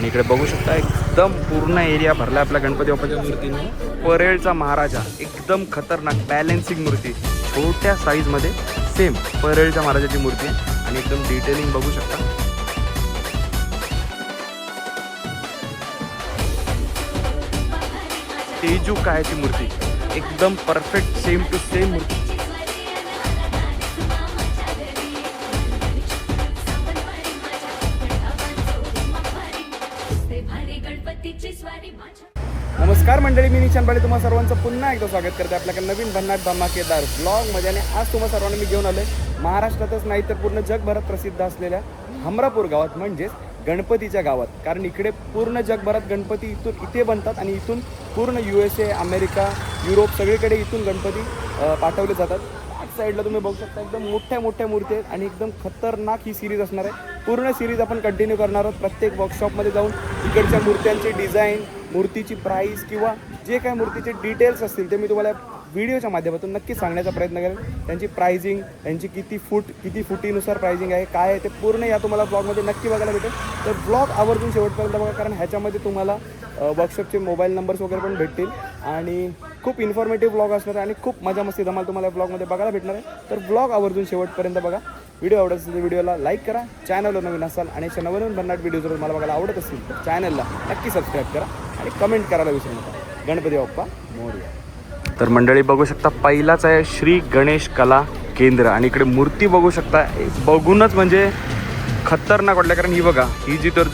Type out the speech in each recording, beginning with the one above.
आणि इकडे बघू शकता एकदम पूर्ण एरिया भरला आपल्या गणपती बाप्पाच्या मूर्तीने. परेलचा महाराजा एकदम खतरनाक बॅलेन्सिंग मूर्ती, छोट्या साईजमध्ये सेम परेलच्या महाराजाची मूर्ती आहे आणि एकदम डिटेलिंग बघू शकता. तेजू कायची मूर्ती एकदम परफेक्ट सेम टू सेम मूर्ती. नमस्कार मंडळी, मी निशान बाळे तुम्हा सर्वांचं पुन्हा एकदा स्वागत करते आपल्याकडे नवीन भन्नाट धमाकेदार ब्लॉगमध्ये. आणि आज तुम्हा सर्वांना मी घेऊन आलोय महाराष्ट्रातच नाही तर पूर्ण जगभरात प्रसिद्ध असलेल्या हमरापूर गावात, म्हणजेच गणपतीच्या गावात. कारण इकडे पूर्ण जगभरात गणपती इथे बनतात आणि इथून पूर्ण USA, अमेरिका, युरोप सगळीकडे इथून गणपती पाठवले जातात. आठ साईडला तुम्ही बघू शकता एकदम मोठ्या मोठ्या मूर्ती आहेत आणि एकदम खतरनाक ही सिरीज असणार आहे. पूर्ण सिरीज आपण कंटिन्यू करणार आहोत. प्रत्येक वर्कशॉपमध्ये जाऊन इकडच्या मूर्त्यांची डिझाईन, मूर्तीची प्राईस किंवा जे काही मूर्तीचे डिटेल्स असतील ते मी तुम्हाला व्हिडिओच्या माध्यमातून नक्की सांगण्याचा प्रयत्न करेन. त्यांची प्राइसिंग, त्यांची किती फुटीनुसार प्राइसिंग आहे, काय आहे ते पूर्ण या तुम्हाला ब्लॉगमध्ये नक्की बघायला भेटेल. तर ब्लॉग आवर्जून शेवटपर्यंत बघा, कारण ह्याच्यामध्ये तुम्हाला वर्कशॉपचे मोबाईल नंबर्स वगैरे पण भेटतील आणि खूप इन्फॉर्मेटिव्ह ब्लॉग असणार आहे आणि खूप मजा मस्ती धमाल तुम्हाला या ब्लॉगमध्ये बघायला भेटणार आहे. तर ब्लॉग आवर्जून शेवटपर्यंत बघा. व्हिडिओ आवडत असेल तर व्हिडिओला लाईक करा, चॅनलवर नवीन असाल आणि अशा नवीन भन्नाट व्हिडिओ जर मला बघायला आवडत असतील तर चॅनलला नक्की सबस्क्राईब करा आणि कमेंट करायला विसरू नका. गणपती बाप्पा मोरया. तर मंडळी बघू शकता पहिलाच आहे श्री गणेश कला केंद्र आणि इकडे मूर्ती बघू शकता. बघूनच म्हणजे खतरनाक वाटलं, कारण ही बघा ही जी तर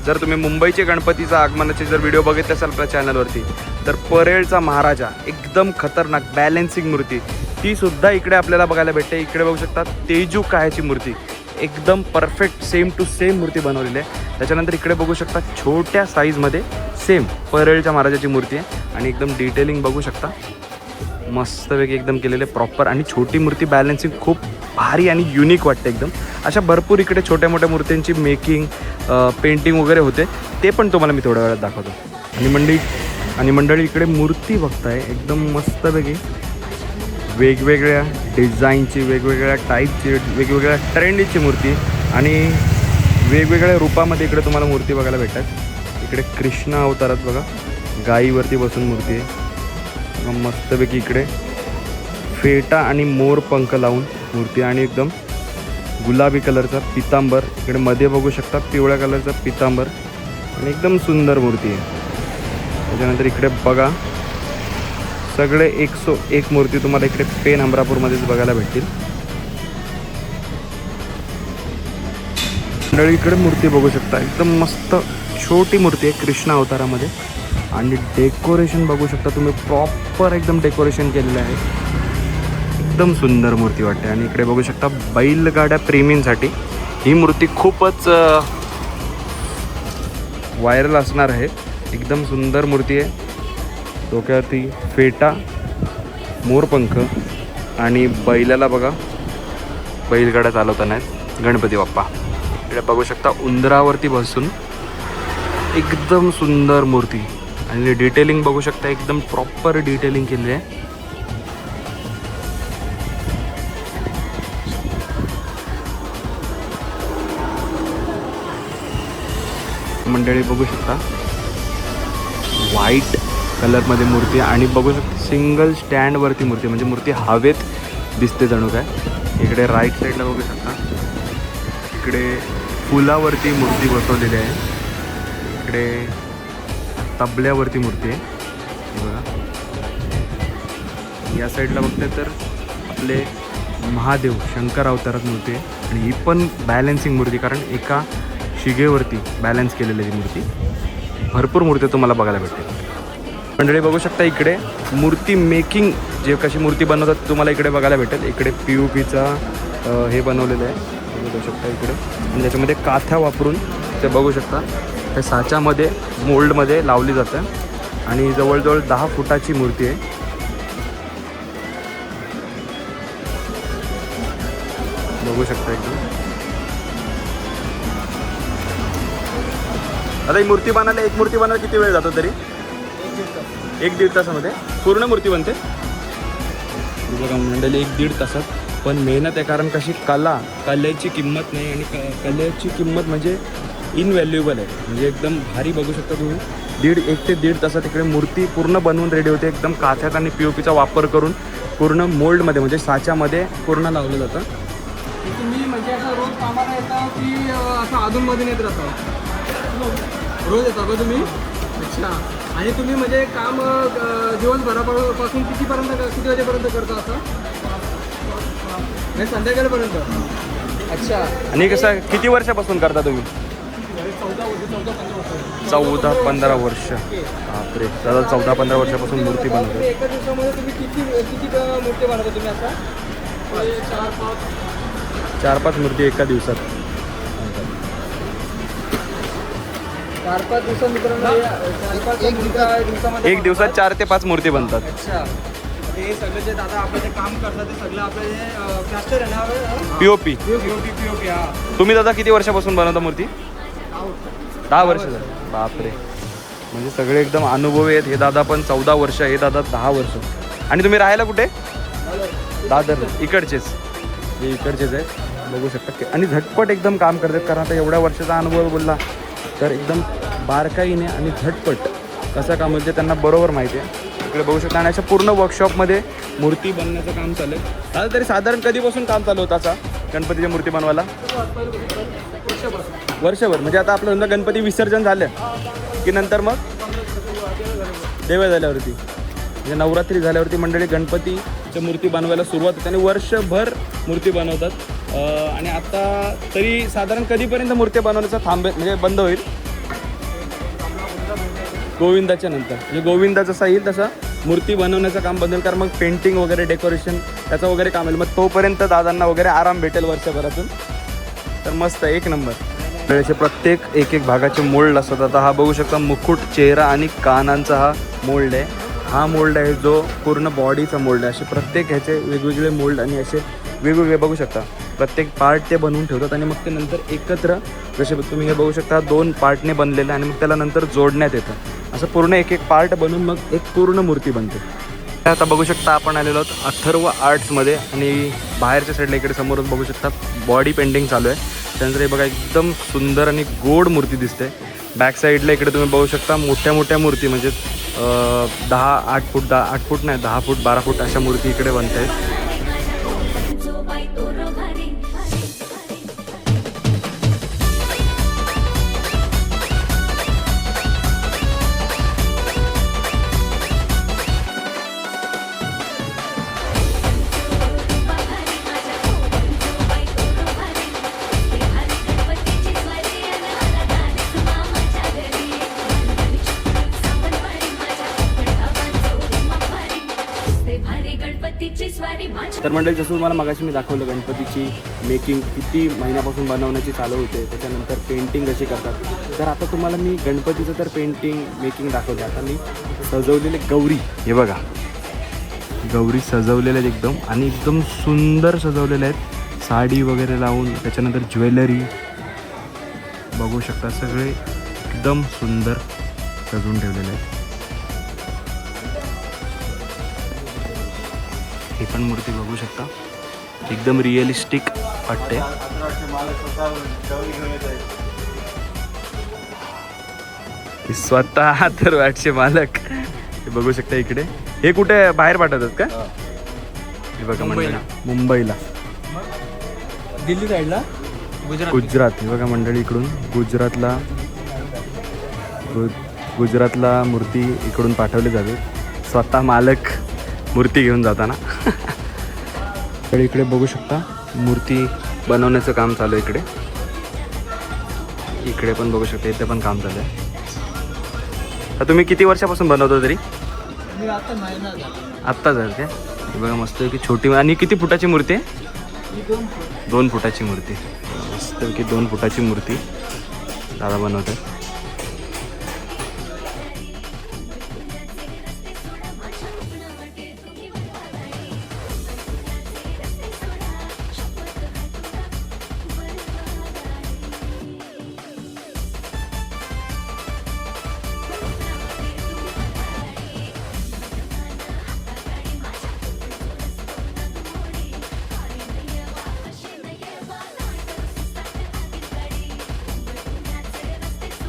जर तुम्ही मुंबईचे गणपतीचा आगमनाचे जर व्हिडिओ बघितले असाल आपल्या चॅनलवरती, तर परेलचा महाराजा एकदम खतरनाक बॅलेन्सिंग मूर्ती ती सुद्धा इकडे आपल्याला बघायला भेटते. इकडे बघू शकता तेजू कायची मूर्ती एकदम परफेक्ट सेम टू सेम मूर्ती बनवलेली आहे. त्याच्यानंतर इकडे बघू शकता छोट्या साईजमध्ये सेम परेलच्या महाराजाची मूर्ती आहे आणि एकदम डिटेलिंग बघू शकता. मस्तपैकी एकदम केलेले प्रॉपर आणि छोटी मूर्ती बॅलन्सिंग खूप भारी आणि युनिक वाटते एकदम. अशा भरपूर इकडे छोट्या मोठ्या मूर्त्यांची मेकिंग, पेंटिंग वगैरे होते, ते पण तुम्हाला मी थोड्या वेळात दाखवतो. आणि मंडळी इकडे मूर्ती बघताय एकदम मस्तपैकी वेगवेगळ्या डिझाईनची, वेगवेगळ्या टाईपची, वेगवेगळ्या ट्रेंडची मूर्ती आणि वेगवेगळ्या रूपामध्ये इकडे तुम्हाला मूर्ती बघायला भेटतात. इकडे कृष्ण अवतारात बघा गाईवरती बसून मूर्ती आहे. मस्तपैकी इकडे फेटा आणि मोर पंख लावून मूर्ती आणि एकदम गुलाबी कलरचा पितांबर, इकडे मध्ये बघू शकता पिवळ्या कलरचा पितांबर आणि एकदम सुंदर मूर्ती आहे. त्याच्यानंतर इकडे बघा सगळे 101 मूर्ती तुम्हाला इकडे पेन हमरापूरमध्येच बघायला भेटतील. मंडळी इकडे मूर्ती बघू शकता एकदम मस्त छोटी मूर्ती आहे कृष्ण अवतारामध्ये आणि डेकोरेशन बघू शकता तुम्ही, प्रॉपर एकदम डेकोरेशन केलेलं आहे. एकदम सुंदर मूर्ती वाटते. आणि इकडे बघू शकता बैलगाड्या प्रेमींसाठी ही मूर्ती खूपच व्हायरल असणार आहे. एकदम सुंदर मूर्ती आहे. डोक्यावरती फेटा, मोरपंख आणि बैलाला बघा बैलगाड्या चालवताना आहेत गणपती बाप्पा. इकडे बघू शकता उंदरावरती बसून एकदम सुंदर मूर्ती आणि डिटेलिंग बघू शकता एकदम प्रॉपर डिटेलिंग केली आहे. मंडळी बघू शकता व्हाईट कलरमध्ये मूर्ती आणि बघू शकता सिंगल स्टँडवरती मूर्ती, म्हणजे मूर्ती हवेत दिसते जणू काय. इकडे राईट साईडला बघू शकता इकडे फुलावरती मूर्ती बसवलेली आहे. इकडे तबल्यावरती मूर्ती आहे बघा. या साईडला बघताय तर आपले महादेव शंकर अवतारात मूर्ती आहे आणि ही पण बॅलन्सिंग मूर्ती, कारण एका शिगेवरती बॅलन्स केलेली ही मूर्ती. भरपूर मूर्ती तुम्हाला बघायला भेटते. मंडळी बघू शकता इकडे मूर्ती मेकिंग, जे कशी मूर्ती बनवतात तुम्हाला इकडे बघायला भेटेल. इकडे POPचा हे बनवलेलं आहे बघू शकता इकडे आणि त्याच्यामध्ये काथ्या वापरून ते बघू शकता त्या साच्यामध्ये मोल्डमध्ये लावली जातं आणि जवळजवळ 10 फुटाची मूर्ती आहे. बघू शकता एकदम. आता ही मूर्ती बनायला, एक मूर्ती बनायला किती वेळ जातो तरी? 1-1.5 तासामध्ये पूर्ण मूर्ती बनते. बघा मंडळी 1-1.5 तासात, पण मेहनत आहे. कारण कशी कलेची किंमत नाही आणि कलेची किंमत म्हणजे इनव्हॅल्युएबल आहे, म्हणजे एकदम भारी. बघू शकता तुम्ही 1 ते 1.5 तासात इकडे मूर्ती पूर्ण बनवून रेडी होते. एकदम काथ्यात आणि POPचा वापर करून पूर्ण मोल्डमध्ये म्हणजे साच्यामध्ये पूर्ण लावलं जातं. तुम्ही म्हणजे असं रोज कामाला येता की असं अधूनमधून येत राहता? रोज येता का तुम्ही? अच्छा. आणि तुम्ही म्हणजे काम दिवसभरापासून किती वाजेपर्यंत करता असं? नाही, संध्याकाळपर्यंत. अच्छा. आणि कसं किती वर्षापासून करता तुम्ही? 14-15 वर्ष. बापरे, दादा 14-15 वर्षापासून मूर्ती बनवतात. एका दिवसामध्ये तुम्ही किती मूर्ती बनवता तुम्ही आता? 4-5 मूर्ती एका दिवसात. 4-5 दिवसात मित्रांनो, 4-5 दिवसामध्ये एक दिवसात 4 ते 5 मूर्ती बनतात. अच्छा. हे सगळं जे दादा आपलं जे काम करतात ते सगळं आपलं जे प्लास्टर आहे ना, POP. POP. हा. तुम्ही दादा किती वर्षापासून बनवता मूर्ती? 10 वर्ष झाली. बापरे, म्हणजे सगळे एकदम अनुभवी आहेत. हे दादा पण 14 वर्ष, हे दादा 10 वर्ष. आणि तुम्ही राहायला कुठे? दादर. इकडचेच, हे इकडचेच आहे. बघू शकता. आणि झटपट एकदम काम करतात, कारण आता एवढ्या वर्षाचा अनुभव बोलला तर एकदम बारकाईने आणि झटपट कसं काम होतं ते त्यांना बरोबर माहिती आहे. इकडे बघू शकता. आणि अशा पूर्ण वर्कशॉपमध्ये मूर्ती बनवण्याचं काम चालू आहे. दादा तरी साधारण कधीपासून काम चालू होतं असा गणपतीच्या मूर्ती बनवायला? वर्षभर. म्हणजे आता आपलं समजा गणपती विसर्जन झालं की नंतर मग देव झाल्यावरती, म्हणजे नवरात्री झाल्यावरती मंडळी गणपतीच्या मूर्ती बनवायला सुरुवात होते आणि वर्षभर मूर्ती बनवतात. आणि आता तरी साधारण कधीपर्यंत मूर्ती बनवण्याचा म्हणजे बंद होईल? गोविंदाच्या नंतर. म्हणजे गोविंदा जसा येईल तसा मूर्ती बनवण्याचं काम बंद होईल, कारण मग पेंटिंग वगैरे डेकोरेशन त्याचं वगैरे काम येईल. मग तोपर्यंत दादांना वगैरे आराम भेटेल वर्षभरातून. तर मस्त, एक नंबर. त्याचे प्रत्येक एक भागाचे मोल्ड असतात. आता हा बघू शकता मुकुट, चेहरा आणि कानांचा हा मोल्ड आहे. हा मोल्ड आहे जो पूर्ण बॉडीचा मोल्ड आहे. असे प्रत्येक ह्याचे वेगवेगळे मोल्ड आणि असे वेगवेगळे बघू शकता. प्रत्येक पार्ट ते बनवून ठेवतात आणि मग ते नंतर एकत्र, जसे तुम्ही हे बघू शकता 2 पार्टने बनलेलं आणि मग त्याला नंतर जोडण्यात येतं. असं पूर्ण एक पार्ट बनवून मग एक पूर्ण मूर्ती बनते. आता बघू शकता आपण आलेलो आहोत अथर्व आर्ट्समध्ये आणि बाहेरच्या साईडला इकडे समोरच बघू शकता बॉडी पेंटिंग चालू आहे. त्यानंतर हे बघा एकदम सुंदर आणि गोड मूर्ती दिसते. बॅक साईडला इकडे तुम्ही बघू शकता मोठ्या मोठ्या मूर्ती, म्हणजे 8 फूट 10 फूट 12 फूट अशा मूर्ती इकडे बनत आहेत. तर मंडळी, जसं तुम्हाला मगाशी मी दाखवलं गणपतीची मेकिंग किती महिन्यापासून बनवण्याची चालू होते, त्याच्यानंतर पेंटिंग कशी करतात. तर आता तुम्हाला मी गणपतीचं तर पेंटिंग मेकिंग दाखवते. आता मी सजवलेले गौरी, हे बघा गौरी सजवलेले आहेत एकदम, आणि एकदम सुंदर सजवलेले आहेत. साडी वगैरे लावून, त्याच्यानंतर ज्वेलरी बघू शकता, सगळे एकदम सुंदर सजवून ठेवलेले आहेत. ही पण मूर्ती बघू शकता, एकदम रिअलिस्टिक वाटते. स्वतः अथर्वचे मालक हे बघू शकता इकडे. हे कुठे बाहेर पाठवतात का? हे बघा मंडळी, मुंबईला, दिल्ली साईडला, गुजरात. हे बघा मंडळी, इकडून गुजरातला मूर्ती इकडून पाठवली जाते. स्वतः मालक मूर्ती घेऊन जाताना. तर इकडे बघू शकता मूर्ती बनवण्याचं काम चालू आहे. इकडे पण बघू शकता, इथे पण काम चालू आहे. तर तुम्ही किती वर्षापासून बनवता तरी? आत्ता झालं काय? बघा मस्त की छोटी. आणि किती फुटाची मूर्ती आहे? 2 फुटाची मूर्ती. मस्त की 2 फुटाची मूर्ती दादा बनवतात.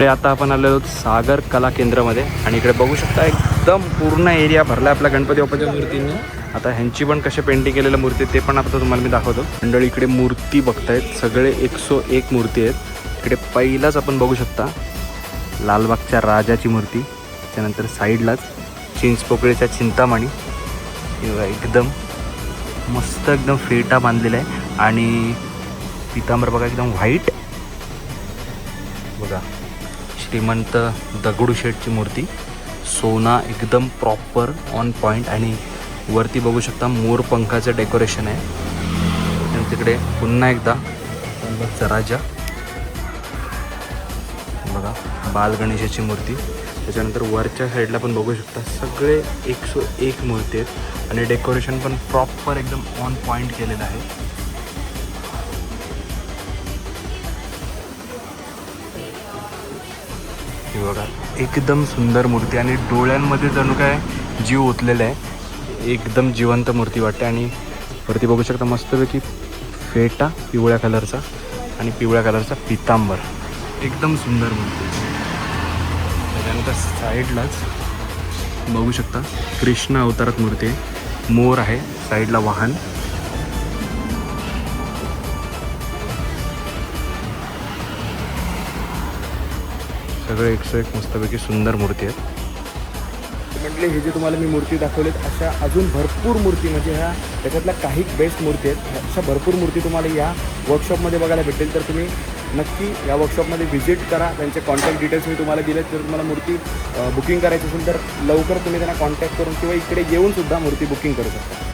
इकडे आता आपण आलेलो आहोत सागर कला केंद्रामध्ये आणि इकडे बघू शकता एकदम पूर्ण एरिया भरला आपल्या गणपती बाप्पाच्या मूर्तींनी. आता ह्यांची पण कसे पेंटिंग केलेल्या मूर्ती ते पण आता तुम्हाला मी दाखवतो. मंडळी इकडे मूर्ती बघतायत, सगळे 101 मूर्ती आहेत. इकडे पहिलाच आपण बघू शकता लालबागच्या राजाची मूर्ती, त्यानंतर साईडलाच चिंचपोकळीच्या चिंतामणी. एकदम मस्त एकदम फेटा बांधलेला आहे आणि पितांबर बघा एकदम व्हाईट. बघा श्रीमंत दगडूशेठची मूर्ती, सोना एकदम प्रॉपर ऑन पॉईंट आणि वरती बघू शकता मोर पंखाचं डेकोरेशन आहे. आणि तिकडे पुन्हा एकदा राजा बघा बाल गणेशाची मूर्ती. त्याच्यानंतर वरच्या साईडला पण बघू शकता सगळे 101 मूर्ती आहेत आणि डेकोरेशन पण प्रॉपर एकदम ऑन पॉईंट केलेलं आहे. हे बघा एकदम सुंदर मूर्ती आणि डोळ्यांमध्ये जणू काय जीव ओतलेला आहे. एकदम जिवंत मूर्ती वाटते. आणि वरती बघू शकता मस्तपैकी फेटा पिवळ्या कलरचा आणि पिवळ्या कलरचा पितांबर, एकदम सुंदर मूर्ती. त्याच्यानंतर साईडलाच बघू शकता कृष्ण अवतारात मूर्ती आहे, मोर आहे साईडला वाहन. सगळे 101 मस्तपैकी सुंदर मूर्ती आहेत. म्हटले हे जे तुम्हाला मी मूर्ती दाखवलेत अशा अजून भरपूर मूर्ती, म्हणजे ह्या त्याच्यातल्या काही बेस्ट मूर्ती आहेत. अशा भरपूर मूर्ती तुम्हाला या वर्कशॉपमध्ये बघायला भेटेल. तर तुम्ही नक्की या वर्कशॉपमध्ये व्हिजिट करा. त्यांचे कॉन्टॅक्ट डिटेल्स मी तुम्हाला दिलेत. जर तुम्हाला मूर्ती बुकिंग करायची असेल तर लवकर तुम्ही त्यांना कॉन्टॅक्ट करून किंवा इकडे येऊन सुद्धा मूर्ती बुकिंग करू शकता.